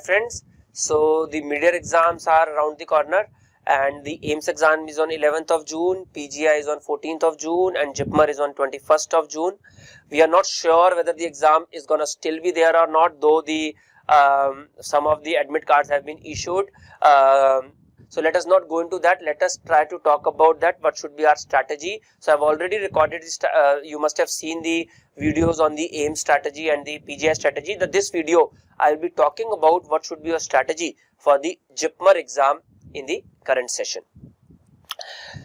friends, so the mid-year exams are around the corner and the AIIMS exam is on 11th of June, PGI is on 14th of June and JIPMER is on 21st of June. We are not sure whether the exam is gonna still be there or not, though the some of the admit cards have been issued. So let us not go into that. Let us try to talk about that. What should be our strategy? So I've already recorded this. You must have seen the videos on the AIIMS strategy and the PGI strategy. This video I'll be talking about what should be your strategy for the JIPMER exam in the current session.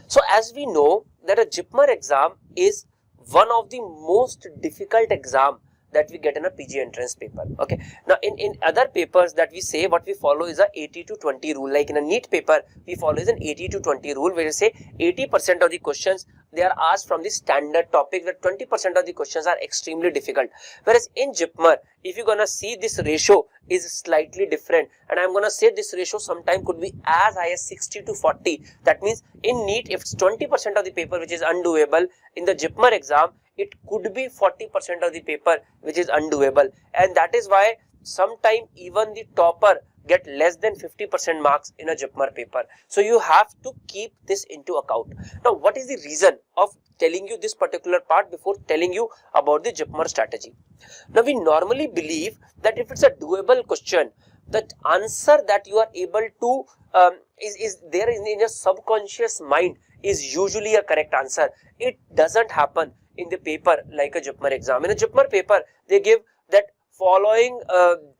So as we know that a JIPMER exam is one of the most difficult exam that we get in a PG entrance paper. Okay. Now in other papers that we say, what we follow is a 80-20 rule. Like in a NEET paper, we follow is an 80-20 rule, where we say 80% of the questions they are asked from the standard topic, where 20% of the questions are extremely difficult. Whereas in JIPMER, if you're gonna see, this ratio is slightly different, and I'm gonna say this ratio sometime could be as high as 60-40. That means in NEET, if it's 20% of the paper which is undoable, in the JIPMER exam it could be 40% of the paper which is undoable, and that is why sometime even the topper get less than 50% marks in a JIPMER paper. So you have to keep this into account. Now, what is the reason of telling you this particular part before telling you about the JIPMER strategy? Now, we normally believe that if it's a doable question, the answer that you are able to is there in your subconscious mind is usually a correct answer. It doesn't happen in the paper like a JIPMER exam. In a JIPMER paper, they give that following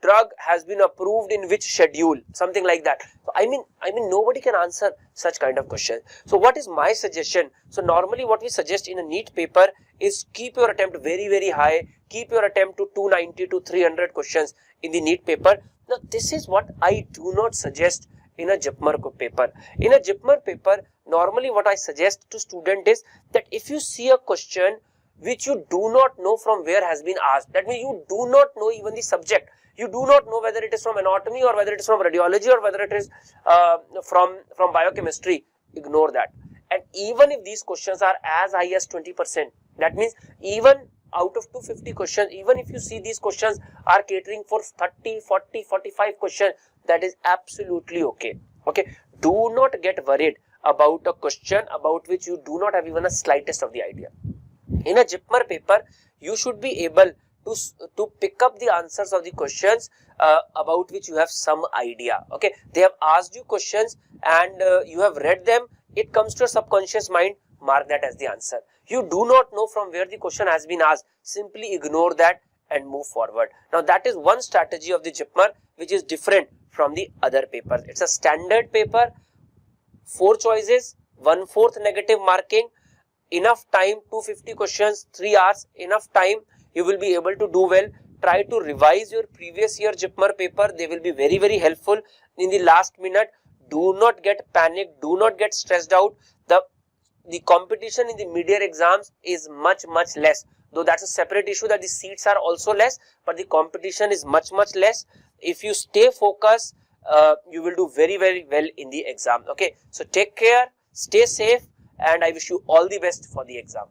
drug has been approved in which schedule, something like that. So I mean nobody can answer such kind of question. So what is my suggestion? So normally what we suggest in a NEET paper is keep your attempt very high, keep your attempt to 290 to 300 questions in the NEET paper. Now this is what I do not suggest in a JIPMER paper. In a JIPMER paper, normally what I suggest to student is that if you see a question which you do not know from where has been asked, that means you do not know even the subject, you do not know whether it is from anatomy or whether it is from radiology or whether it is from biochemistry, ignore that. And even if these questions are as high as 20%, that means even out of 250 questions, even if you see these questions are catering for 30, 40, 45 questions, that is absolutely okay. Okay, do not get worried about a question about which you do not have even a slightest of the idea. In a JIPMER paper, you should be able to pick up the answers of the questions about which you have some idea. Okay, they have asked you questions and you have read them. It comes to your subconscious mind. Mark that as the answer. You do not know from where the question has been asked. Simply ignore that and move forward. Now that is one strategy of the JIPMER which is different from the other papers. It's a standard paper, 4 choices, 1/4 negative marking. Enough time, 250 questions, 3 hours, enough time, you will be able to do well. Try to revise your previous year JIPMER paper. They will be very helpful in the last minute. Do not get panicked, do not get stressed out. The competition in the mid-year exams is much less, though that's a separate issue that the seats are also less, but the competition is much less. If you stay focused, you will do very well in the exam. Okay, so take care, stay safe, and I wish you all the best for the exam.